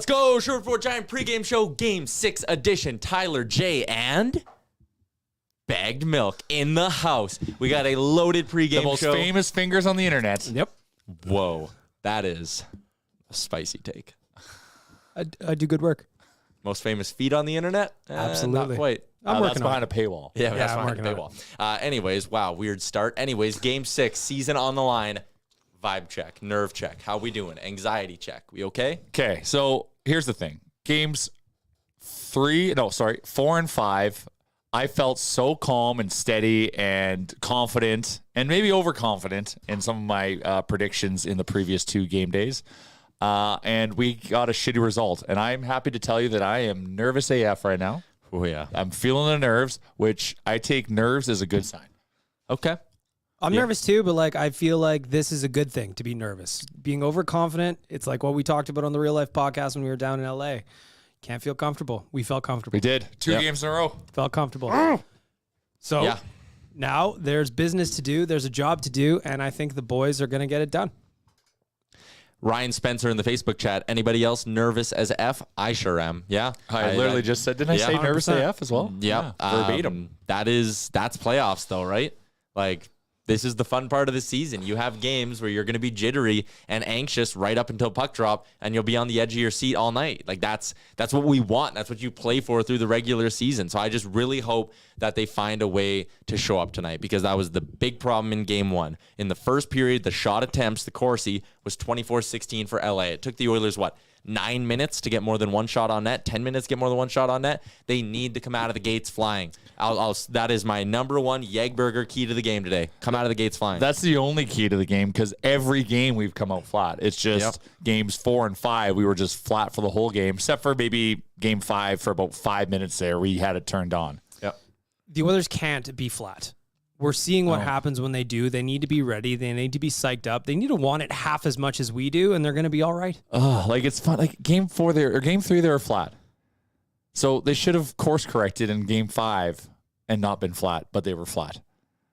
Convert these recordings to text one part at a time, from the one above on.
Let's go. Sherwood Ford Giant pregame show, Game 6 edition. Tyler J. and Bagged Milk in the house. We got a loaded pregame show. The most famous fingers on the internet. Yep. Whoa, that is a spicy take. I do good work. Most famous feet on the internet? Absolutely. Not quite. I'm That's working on behind it. a paywall. Yeah, that's I'm behind the working on paywall. Anyways, wow, weird start. Anyways, Game 6, season on the line. Vibe check, nerve check. How we doing? Anxiety check. We okay? Okay, so here's the thing. Games 4 and 5, I felt so calm and steady and confident and maybe overconfident in some of my predictions in the previous 2 game days. And we got a shitty result. And I'm happy to tell you that I am nervous AF right now. Oh, yeah. I'm feeling the nerves, which I take nerves as a good sign. Okay. I'm nervous too, but like I feel like this is a good thing to be nervous. Being overconfident, it's like what we talked about on the Real Life podcast when we were down in LA. Can't feel comfortable. We felt comfortable. We did. 2 games in a row. Felt comfortable. So Yeah. now there's business to do. There's a job to do, and I think the boys are going to get it done. Ryan Spencer in the Facebook chat. Anybody else nervous as F? I sure am. Yeah. I literally just said, didn't I yeah. say nervous 100%. AF as well? Yep. Yeah, verbatim. That's playoffs though, right? Like, this is the fun part of the season. You have games where you're going to be jittery and anxious right up until puck drop, and you'll be on the edge of your seat all night. Like that's what we want. That's what you play for through the regular season. So I just really hope that they find a way to show up tonight, because that was the big problem in Game 1. In the first period, the shot attempts, the Corsi, was 24-16 for LA. It took the Oilers, 9 minutes to get more than one shot on net, 10 minutes to get more than one shot on net. They need to come out of the gates flying. That is my number one Jägberger key to the game today. Come out of the gates flying. That's the only key to the game, because every game we've come out flat. It's just games 4 and 5, we were just flat for the whole game, except for maybe game 5 for about 5 minutes there. We had it turned on. Yep. The Oilers can't be flat. We're seeing what happens when they do. They need to be ready. They need to be psyched up. They need to want it half as much as we do, and they're going to be all right. Oh, like it's fun. Like game 4 there or game 3 they were flat. So they should have course corrected in game 5 and not been flat, but they were flat.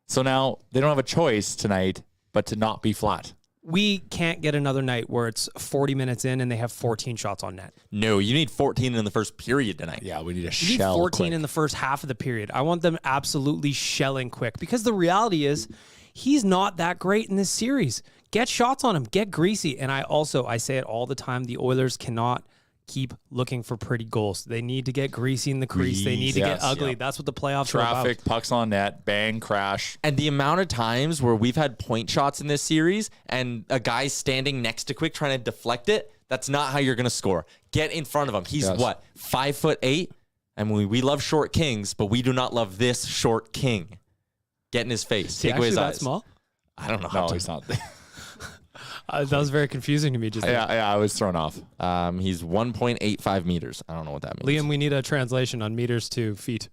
So now they don't have a choice tonight but to not be flat. We can't get another night where it's 40 minutes in and they have 14 shots on net. No, you need 14 in the first period tonight. Yeah, we need a You need shell 14 quick. in the first half of the period. I want them absolutely shelling quick, because the reality is he's not that great in this series. Get shots on him. Get greasy. And I say it all the time, the Oilers cannot keep looking for pretty goals. They need to get greasy in the crease. They need to get ugly. That's what the playoffs are about. Traffic, pucks on net, bang, crash. And the amount of times where we've had point shots in this series and a guy's standing next to Quick trying to deflect it, that's not how you're going to score. Get in front of him. He's 5'8"? And we love short kings, but we do not love this short king. Get in his face. Take away his eyes. That small? I don't know. No, he's not. That was very confusing to me just yeah, I was thrown off. He's 1.85 meters. I don't know what that means. Liam, we need a translation on meters to feet.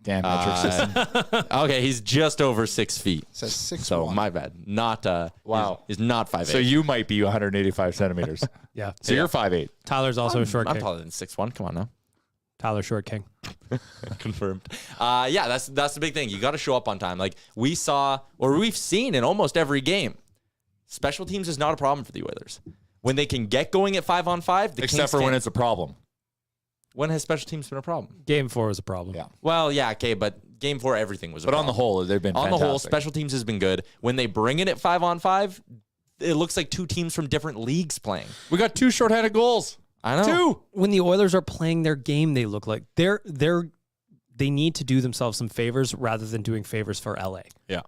Damn metric system. Okay, he's just over 6 feet. It says 6'1". So my bad. Not Wow. He's not 5'8". So you might be 185 centimeters. Yeah. So you're 5'8". Tyler's also a short I'm king. taller than 6'1". Come on now. Tyler short king. Confirmed. Yeah, that's the big thing. You got to show up on time. Like we've seen in almost every game, special teams is not a problem for the Oilers. When they can get going at 5-on-5, Except for when it's a problem. When has special teams been a problem? Game 4 was a problem. Yeah. Well, yeah, okay, but Game 4, everything was a But problem. on the whole, they've been On fantastic. the whole, special teams has been good. When they bring it at 5-on-5, it looks like 2 teams from different leagues playing. We got 2 shorthanded goals. I know. 2. When the Oilers are playing their game, they look like they need to do themselves some favors rather than doing favors for LA. Yeah.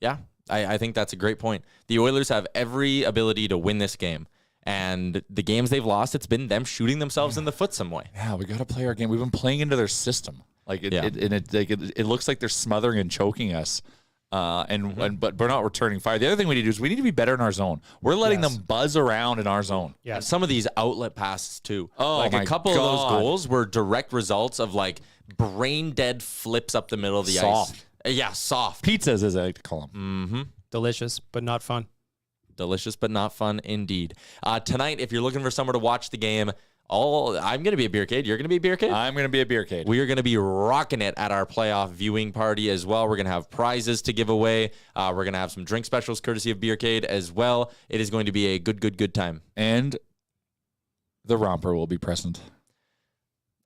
Yeah, I think that's a great point. The Oilers have every ability to win this game. And the games they've lost, it's been them shooting themselves in the foot some way. Yeah, we got to play our game. We've been playing into their system. Like it looks like they're smothering and choking us. But we're not returning fire. The other thing we need to do is we need to be better in our zone. We're letting them buzz around in our zone. Yeah. Some of these outlet passes too. Oh, like my a couple of those God. goals were direct results of like brain dead flips up the middle of the Soft. ice. Yeah, soft. Pizzas, as I like to call them. Delicious, but not fun. Delicious but not fun indeed. Tonight, if you're looking for somewhere to watch the game, I'm going to be a Beercade. You're going to be a Beercade? I'm going to be a Beercade. We are going to be rocking it at our playoff viewing party as well. We're going to have prizes to give away. We're going to have some drink specials courtesy of Beercade as well. It is going to be a good time. And the romper will be present.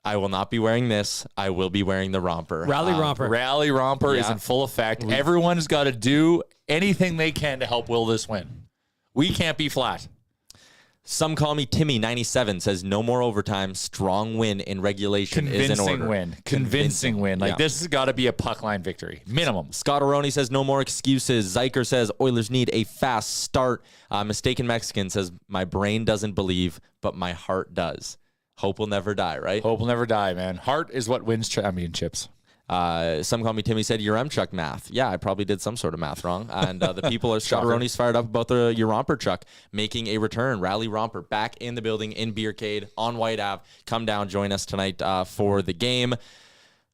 I will not be wearing this. I will be wearing the romper. Rally romper. Rally romper is in full effect. Everyone's got to do anything they can to help Will this win. We can't be flat. Some call me Timmy97 says no more overtime. Strong win in regulation is in order. Convincing win. Like this has got to be a puck line victory. Minimum. Scott Aroni says no more excuses. Zyker says Oilers need a fast start. Mistaken Mexican says my brain doesn't believe, but my heart does. Hope will never die, right? Hope will never die, man. Heart is what wins championships. Some call me Timmy said Uremchuk math. Yeah, I probably did some sort of math wrong. And the people are Scott Aroni's fired up about the Romperchuk making a return. Rally Romper back in the building in Beercade on White Ave. Come down, join us tonight for the game.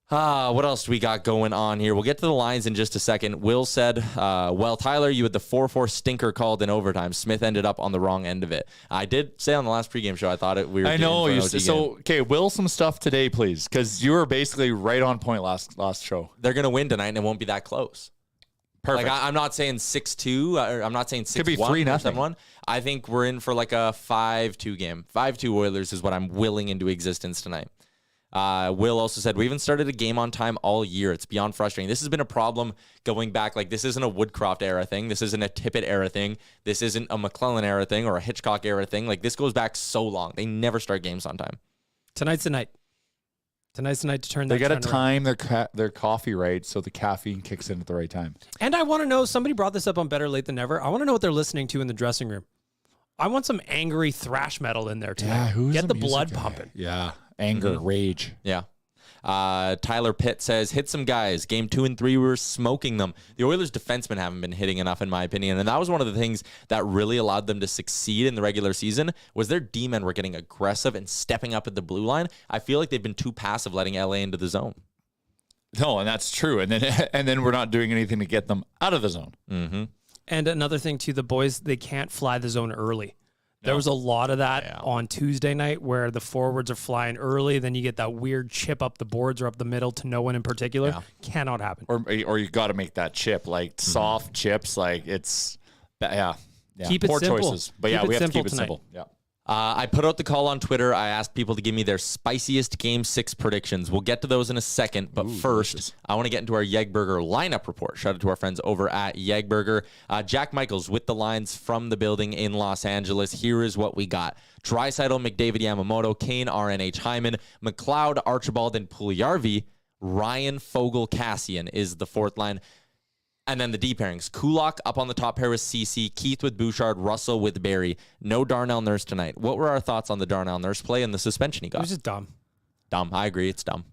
What else do we got going on here? We'll get to the lines in just a second. Will said, well, Tyler, you had the 4-4 stinker called in overtime. Smith ended up on the wrong end of it. I did say on the last pregame show, I thought we were. I know. Okay, Will, some stuff today, please, because you were basically right on point last show. They're going to win tonight, and it won't be that close. Perfect. Like I'm not saying 6-2. I'm not saying 6-1. Could be 3-0. I think we're in for like a 5-2 game. 5-2 Oilers is what I'm willing into existence tonight. Will also said, we haven't started a game on time all year. It's beyond frustrating. This has been a problem going back. Like, this isn't a Woodcroft era thing. This isn't a Tippett era thing. This isn't a McClellan era thing or a Hitchcock era thing. Like, this goes back so long. They never start games on time. Tonight's the night. Tonight's the night to turn that. They got to trend around. time their coffee right so the caffeine kicks in at the right time. And I want to know, somebody brought this up on Better Late Than Never. I want to know what they're listening to in the dressing room. I want some angry thrash metal in there tonight. Yeah, Get the blood pumping. Yeah, anger, rage. Yeah. Tyler Pitt says, hit some guys. Game 2 and 3, we were smoking them. The Oilers defensemen haven't been hitting enough, in my opinion. And that was one of the things that really allowed them to succeed in the regular season was their D-men were getting aggressive and stepping up at the blue line. I feel like they've been too passive letting LA into the zone. No, and that's true. And then we're not doing anything to get them out of the zone. Mm-hmm. And another thing, too, the boys, they can't fly the zone early. There was a lot of that on Tuesday night where the forwards are flying early. Then you get that weird chip up the boards or up the middle to no one in particular. Yeah. Cannot happen. Or you got to make that chip, like soft chips. Like it's, Keep it poor simple. choices. But keep we have to keep it tonight. simple. Yeah. I put out the call on Twitter. I asked people to give me their spiciest Game 6 predictions. We'll get to those in a second, but first, delicious. I want to get into our Yegburger lineup report. Shout out to our friends over at Yegburger. Jack Michaels with the lines from the building in Los Angeles. Here is what we got. Draisaitl, McDavid, Yamamoto, Kane, RNH, Hyman, McLeod, Archibald, and Puljujarvi. Ryan, Fogle, Cassian is the fourth line. And then the D pairings. Kulak up on the top pair with CC, Keith with Bouchard, Russell with Barry. No Darnell Nurse tonight. What were our thoughts on the Darnell Nurse play and the suspension he got? It was just dumb. Dumb. I agree. It's dumb.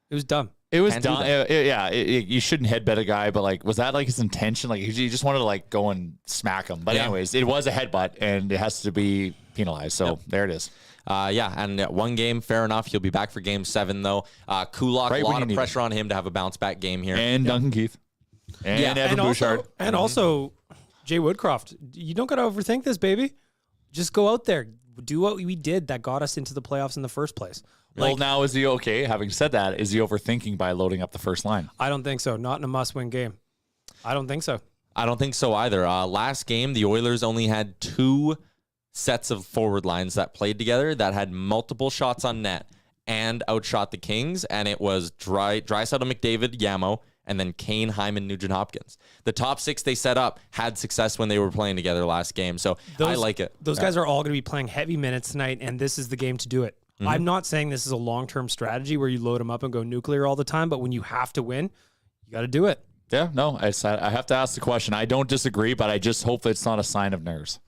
It was dumb. It was dumb. You shouldn't headbutt a guy, but like, was that like his intention? Like, he just wanted to like go and smack him. But anyways, it was a headbutt, and it has to be penalized. So there it is. And one game, fair enough. He'll be back for Game 7, though. Kulak, a lot of pressure on him to have a bounce-back game here. And Duncan Keith. And Evan Bouchard. Also, Jay Woodcroft. You don't got to overthink this, baby. Just go out there. Do what we did that got us into the playoffs in the first place. Well, now is he okay? Having said that, is he overthinking by loading up the first line? I don't think so. Not in a must-win game. I don't think so. I don't think so either. Last game, the Oilers only had 2 sets of forward lines that played together that had multiple shots on net and outshot the Kings, and it was Draisaitl, McDavid, Yamo, and then Kane, Hyman, Nugent Hopkins. The top 6 they set up had success when they were playing together last game, so I like it. Those guys are all going to be playing heavy minutes tonight, and this is the game to do it. Mm-hmm. I'm not saying this is a long-term strategy where you load them up and go nuclear all the time, but when you have to win, you got to do it. Yeah, no, I have to ask the question. I don't disagree, but I just hope it's not a sign of nerves.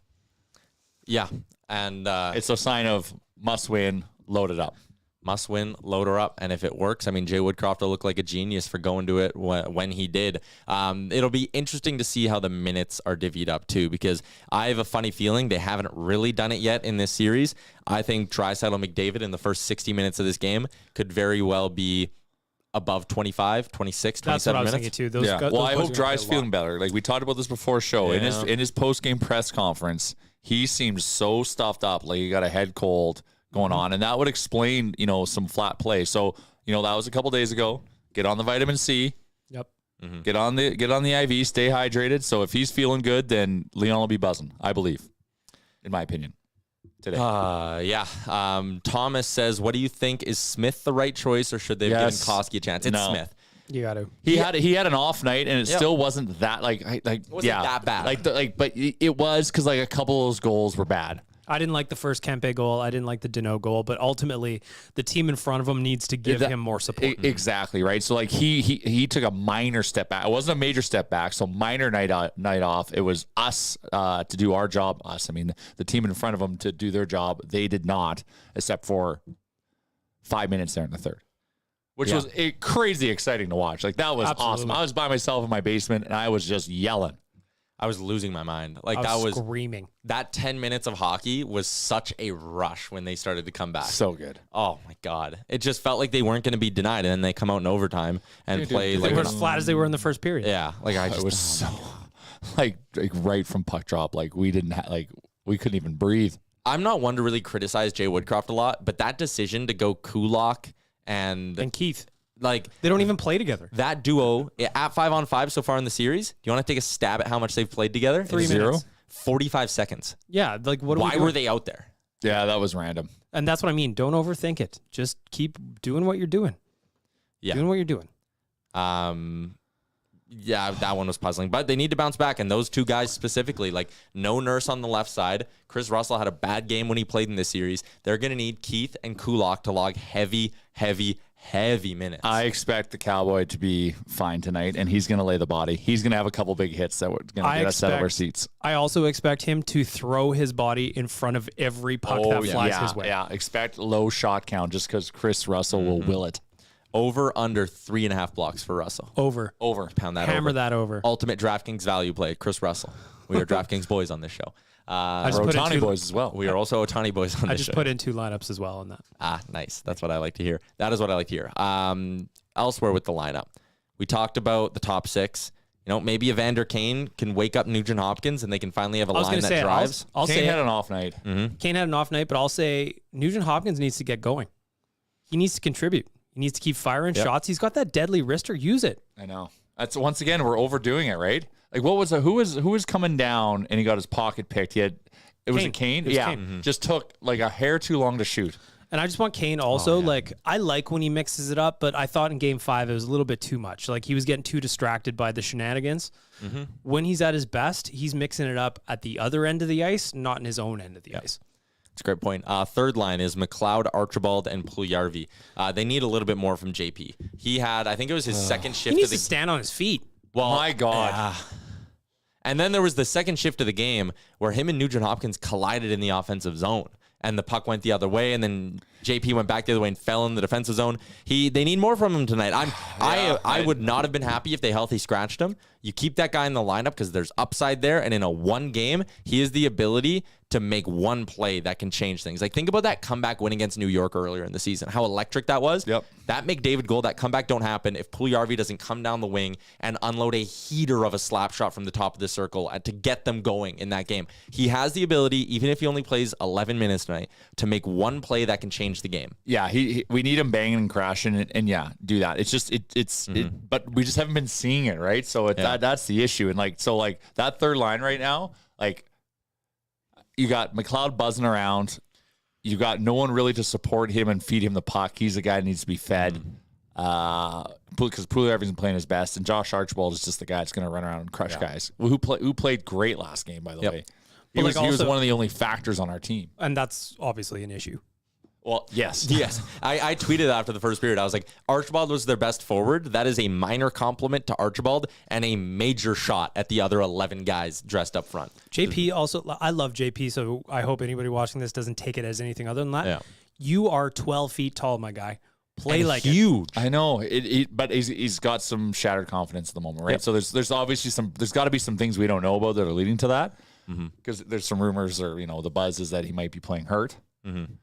Yeah, and it's a sign of must win, load it up. Must win, load her up, and if it works, I mean, Jay Woodcroft will look like a genius for going to it when he did. It'll be interesting to see how the minutes are divvied up, too, because I have a funny feeling they haven't really done it yet in this series. I think Draisaitl McDavid in the first 60 minutes of this game could very well be above 25, 26, 27 That's what I was minutes. thinking, too. Well, I hope Dry's feeling better. Like, we talked about this before show. In his post-game press conference, he seemed so stuffed up, like he got a head cold, going on, and that would explain, some flat play. So, that was a couple days ago. Get on the vitamin C. Yep. Get on the IV. Stay hydrated. So if he's feeling good, then Leon will be buzzing, I believe, in my opinion, today. Yeah. Thomas says, what do you think? Is Smith the right choice, or should they have given Koski a chance? It's Smith. You got to. He had an off night, and it still wasn't that it wasn't that bad. But it was because a couple of those goals were bad. I didn't like the first Kempe goal. I didn't like the Deneau goal, but ultimately the team in front of him needs to give him more support. Exactly, right? So he took a minor step back. It wasn't a major step back, so minor night off. It was us to do our job. Us, I mean, the team in front of them to do their job. They did not, except for 5 minutes there in the third, which was crazy exciting to watch. That was awesome. I was by myself in my basement, and I was just yelling. I was losing my mind. I was screaming. That 10 minutes of hockey was such a rush when they started to come back. So good. Oh my God. It just felt like they weren't going to be denied, and then they come out in overtime and play they were as flat as they were in the first period. Yeah. It was so right from puck drop. We didn't we couldn't even breathe. I'm not one to really criticize Jay Woodcroft a lot, but that decision to go Kulak and Keith. they don't even play together. That duo at 5-on-5 so far in the series. Do you want to take a stab at how much they've played together? 3 minutes. 45 seconds. Yeah. Why were they out there? Yeah, that was random. And that's what I mean. Don't overthink it. Just keep doing what you're doing. Yeah. Doing what you're doing. Yeah, that one was puzzling. But they need to bounce back. And those two guys specifically, no Nurse on the left side. Chris Russell had a bad game when he played in this series. They're going to need Keith and Kulak to log heavy minutes. I expect the Cowboy to be fine tonight, and he's going to lay the body. He's going to have a couple big hits that are going to get us out of our seats. I also expect him to throw his body in front of every puck that flies his way. Yeah, expect low shot count just because Chris Russell will will it. Over under 3.5 blocks for Russell. Over. Pound that Hammer over. that over. Ultimate DraftKings value play, Chris Russell. We are DraftKings boys on this show. We're Ohtani boys as well. We are also Ohtani boys on this show. I just put in 2 lineups as well on that. Nice. That's what I like to hear. That is what I like to hear. Elsewhere with the lineup, we talked about the top 6. Maybe Evander Kane can wake up Nugent Hopkins and they can finally have a line that drives. Kane had an off night. Mm-hmm. Kane had an off night, but I'll say Nugent Hopkins needs to get going. He needs to contribute. He needs to keep firing shots. He's got that deadly wrister. Use it. I know. That's once again we're overdoing it, right? What was who was coming down and he got his pocket picked? It was Kane. Kane. Mm-hmm. Just took a hair too long to shoot. And I just want Kane also, I like when he mixes it up, but I thought in game 5 it was a little bit too much. He was getting too distracted by the shenanigans. Mm-hmm. When he's at his best, he's mixing it up at the other end of the ice, not in his own end of the ice. That's a great point. Third line is McLeod, Archibald, and Puljujarvi. They need a little bit more from JP. He had, I think it was his second shift. He needs to stand on his feet. Well, my God. And then there was the second shift of the game where him and Nugent Hopkins collided in the offensive zone. And the puck went the other way, and then JP went back the other way and fell in the defensive zone. They need more from him tonight. I would not have been happy if they healthy scratched him. You keep that guy in the lineup because there's upside there, and in a one game, he has the ability to make one play that can change things. Think about that comeback win against New York earlier in the season, how electric that was. Yep. That McDavid goal, that comeback don't happen if Puljujarvi doesn't come down the wing and unload a heater of a slap shot from the top of the circle to get them going in that game. He has the ability, even if he only plays 11 minutes tonight, to make one play that can change the game. Yeah, we need him banging and crashing, and do that. It's just but we just haven't been seeing it, right? So that's the issue. And that third line right now, you got McLeod buzzing around. You got no one really to support him and feed him the puck. He's the guy that needs to be fed because Puljujarvi isn't playing his best, and Josh Archibald is just the guy that's going to run around and crush guys. Who played great last game, by the way. He was one of the only factors on our team, and that's obviously an issue. Well, yes. I tweeted after the first period. I was like, Archibald was their best forward. That is a minor compliment to Archibald and a major shot at the other 11 guys dressed up front. JP also, I love JP, so I hope anybody watching this doesn't take it as anything other than that. Yeah. You are 12 feet tall, my guy. Play and like huge. I know, but he's got some shattered confidence at the moment, right? Yep. So there's obviously there's got to be some things we don't know about that are leading to that, because there's some rumors or the buzz is that he might be playing hurt. Mm-hmm.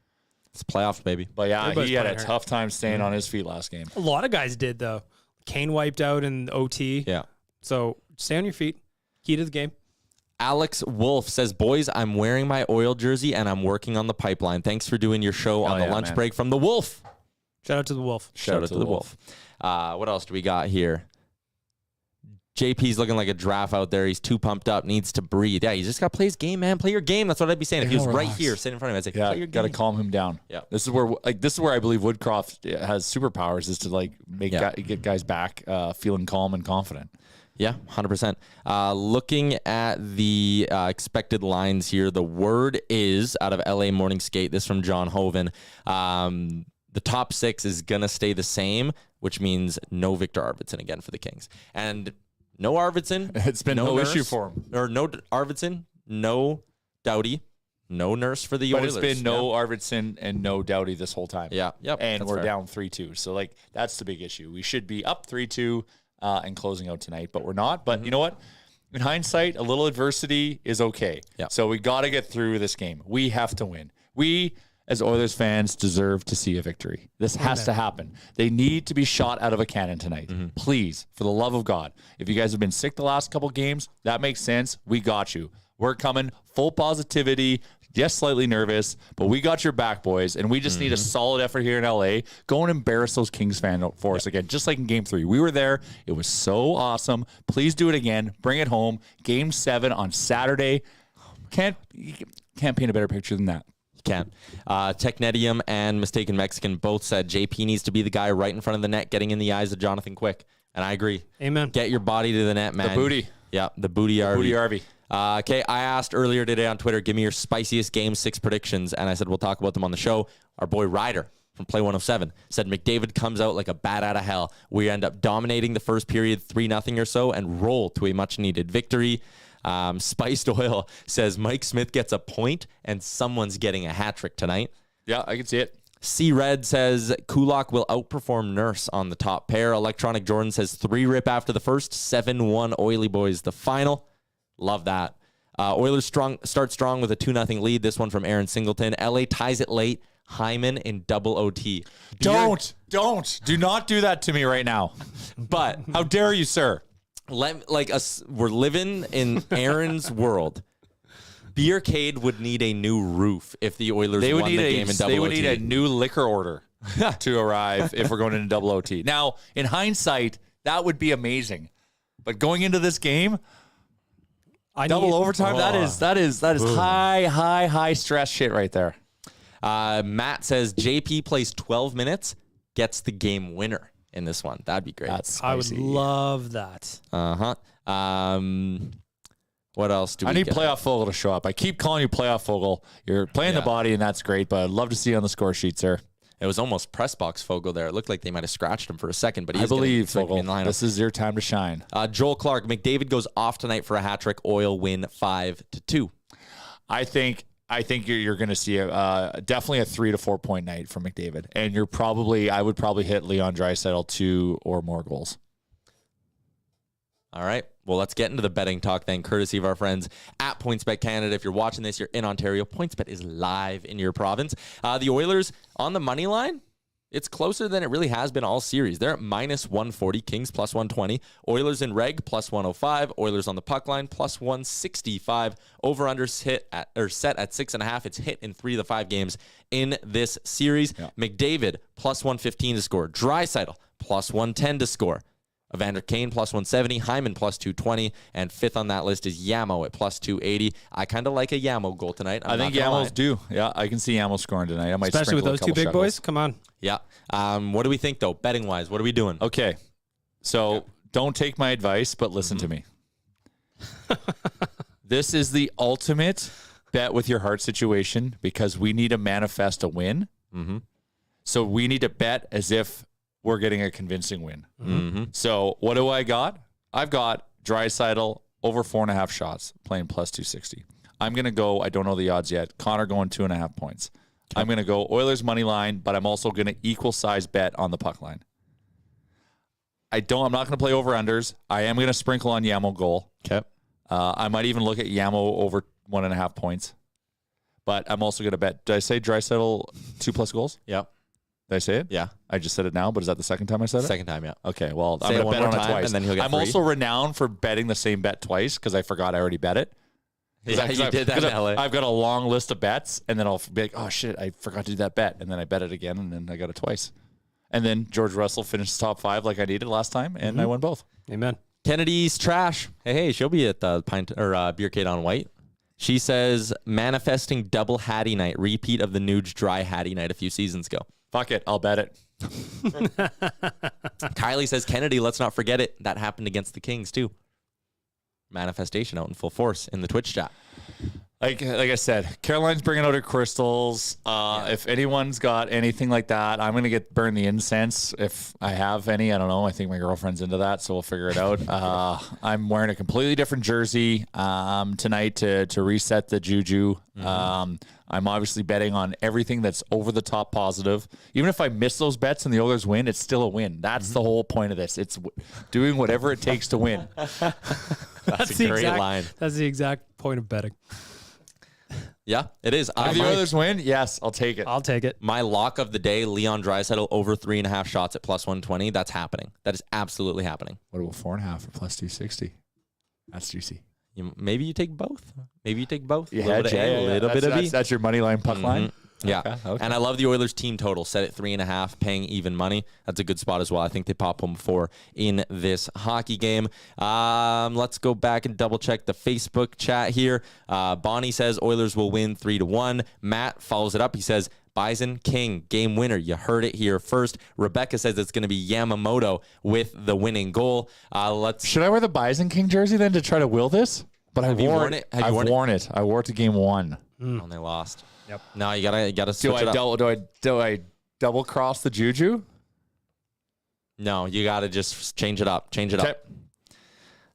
It's playoffs, baby. But he had a tough time staying on his feet last game. A lot of guys did, though. Kane wiped out in OT. Yeah. So stay on your feet. Key to the game. Alex Wolf says, boys, I'm wearing my Oil jersey and I'm working on the pipeline. Thanks for doing your show on the lunch man. break from the Wolf. Shout out to the Wolf. Shout out to the Wolf. What else do we got here? JP's looking like a giraffe out there. He's too pumped up, needs to breathe. Yeah, you just got to play his game, man. Play your game. That's what I'd be saying. If he was right here, sitting in front of me, I'd say, play your got to game. calm him down. Yeah. This is where I believe Woodcroft has superpowers, is to like get guys back feeling calm and confident. Yeah, 100%. Looking at the expected lines here, the word is out of LA Morning Skate. This from John Hoven. The top 6 is going to stay the same, which means no Victor Arvidsson again for the Kings. And no Arvidsson. It's been no Nurse, issue for him. Or no Arvidsson, no Doughty, no Nurse for the Oilers. But it's been no Arvidsson and no Doughty this whole time. Yeah, yep. And we're fair. down 3-2. So, like, that's the big issue. We should be up 3-2 and closing out tonight, but we're not. But you know what? In hindsight, a little adversity is okay. Yeah. So we got to get through this game. We have to win. We, as Oilers fans, deserve to see a victory. This has to happen. They need to be shot out of a cannon tonight. Please, for the love of God. If you guys have been sick the last couple games, that makes sense. We got you. We're coming full positivity. Yes, slightly nervous, but we got your back, boys, and we just need a solid effort here in LA. Go and embarrass those Kings fans for us again, just like in Game 3. We were there. It was so awesome. Please do it again. Bring it home. Game 7 on Saturday. Can't paint a better picture than that. Can't. Technetium and Mistaken Mexican both said JP needs to be the guy right in front of the net, getting in the eyes of Jonathan Quick. And I agree. Amen. Get your body to the net, man. The booty. Yeah, the booty RV. Booty RV. Okay, I asked earlier today on Twitter, give me your spiciest Game 6 predictions, and I said we'll talk about them on the show. Our boy Ryder from Play 107 said McDavid comes out like a bat out of hell. We end up dominating the first period 3-0 or so and roll to a much-needed victory. Spiced Oil says Mike Smith gets a point and someone's getting a hat trick tonight. Yeah, I can see it. C Red says Kulak will outperform Nurse on the top pair. Electronic Jordan says 3-rip after the first, 7-1 Oily Boys the final. Love that. Oilers start strong with a 2-0 lead. This one from Aaron Singleton. LA ties it late. Hyman in double OT. Do not do that to me right now. But How dare you, sir? we're living in Aaron's world. Beercade would need a new roof if the Oilers won the game in double OT. They would need a new liquor order to arrive if we're going into double OT. Now, in hindsight, that would be amazing. But going into this game, double overtime, that is high stress shit right there. Matt says JP plays 12 minutes, gets the game winner in this one. That'd be great. That's I would spicy. love that. What else do we I need got? Playoff Fogel to show up. I keep calling you Playoff Fogel. You're playing the body, and that's great, but I'd love to see you on the score sheet, sir. It was almost press box Fogel there. It looked like they might have scratched him for a second, but I believe, Fogel, in the lineup. this is your time to shine. Joel Clark, McDavid goes off tonight for a hat trick. Oil win 5-2. I think you're going to see definitely a 3 to 4 point night from McDavid, and I would probably hit Leon Draisaitl 2 or more goals. All right. Well, let's get into the betting talk then, courtesy of our friends at PointsBet Canada. If you're watching this, you're in Ontario. PointsBet is live in your province. The Oilers on the money line, it's closer than it really has been all series. They're at -140, Kings +120, Oilers in reg +105, Oilers on the puck line +165. Over/under set at 6.5. It's hit in 3 of the 5 games in this series. Yeah. McDavid +115 to score. Draisaitl +110 to score. Evander Kane +170, Hyman +220, and 5th on that list is Yamo at +280. I kind of like a Yamo goal tonight. I think Yamo's due. Yeah, I can see Yamo scoring tonight. I might Especially with sprinkle a those two couple big shot boys. goals. Come on. Yeah. What do we think, though, betting-wise? What are we doing? Okay, so don't take my advice, but listen to me. This is the ultimate bet with your heart situation because we need to manifest a win. Mm-hmm. So we need to bet as if we're getting a convincing win. Mm-hmm. So what do I got? I've got Draisaitl over 4.5 shots, playing +260. I'm going to go, I don't know the odds yet, Connor going 2.5 points. Okay. I'm going to go Oilers money line, but I'm also going to equal size bet on the puck line. I'm not going to play over-unders. I am going to sprinkle on Yamo goal. Okay. I might even look at Yamo over 1.5 points. But I'm also going to bet, did I say Draisaitl 2+ goals? Yep. Did I say it? Yeah. I just said it now, but is that the second time I said it? Second time, yeah. Okay, well, Say I'm going to bet on it time, twice. and then he'll get I'm free. also renowned for betting the same bet twice because I forgot I already bet it. Yeah, you did that in LA. I've got a long list of bets, and then I'll be like, oh shit, I forgot to do that bet, and then I bet it again, and then I got it twice. And then George Russell finished top 5 like I needed last time, and I won both. Amen. Kennedy's trash. Hey, she'll be at the Beercade on White. She says, manifesting double Hattie night, repeat of the Nuge dry Hattie night a few seasons ago. Fuck it, I'll bet it. Kylie says, Kennedy, let's not forget it. That happened against the Kings too. Manifestation out in full force in the Twitch chat. Like I said, Caroline's bringing out her crystals. If anyone's got anything like that, I'm going to burn the incense if I have any. I don't know. I think my girlfriend's into that, so we'll figure it out. I'm wearing a completely different jersey tonight to reset the juju. I'm obviously betting on everything that's over the top positive. Even if I miss those bets and the Oilers win, it's still a win. That's the whole point of this. It's doing whatever it takes to win. That's a great line. That's the exact point of betting. Yeah, it is. If the Oilers win, yes, I'll take it. I'll take it. My lock of the day, Leon Draisaitl over 3.5 shots at plus 120. That's happening. That is absolutely happening. What about 4.5 or plus 260? That's juicy. Maybe you take both. Maybe you take both. Yeah, a little bit of A, a little bit of B. That's your money line, puck line. Yeah. Okay. And I love the Oilers team total set at 3.5, paying even money. That's a good spot as well. I think they pop home 4 in this hockey game. Let's go back and double check the Facebook chat here. Bonnie says Oilers will win 3-1. Matt follows it up. He says Bison King, game winner. You heard it here first. Rebecca says it's going to be Yamamoto with the winning goal. Should I wear the Bison King jersey then to try to will this? But Have you worn it? I've worn it. I wore it to game 1. And they lost. Yep. No, you gotta switch it up. Do I double cross the juju? No, you gotta just change it up. Change it Okay. up.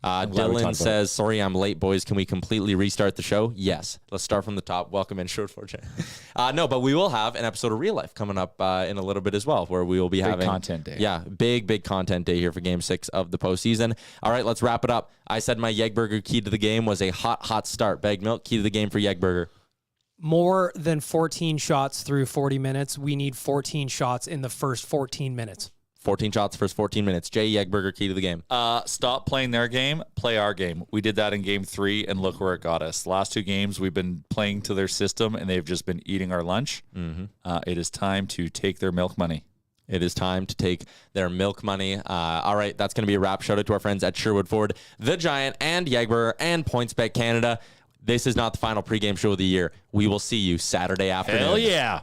glad we talked Dylan about says, sorry, I'm late, boys. Can we completely restart the show? Yes. Let's start from the top. Welcome in, Short Fortune. No, but we will have an episode of Real Life coming up in a little bit as well, where we will be having content day. Yeah, big content day here for Game 6 of the postseason. All right, let's wrap it up. I said my Yegburger key to the game was a hot start. Bag milk, key to the game for Yegburger. More than 14 shots through 40 minutes. We need 14 shots in the first 14 minutes. 14 shots, first 14 minutes. Jay Yegburger, key to the game. Stop playing their game, play our game. We did that in game 3, and look where it got us. Last 2 games, we've been playing to their system, and they've just been eating our lunch. It is time to take their milk money. It is time to take their milk money. All right, that's going to be a wrap. Shout out to our friends at Sherwood Ford, The Giant, and Yegburger, and PointsBet Canada. This is not the final pregame show of the year. We will see you Saturday afternoon. Hell yeah.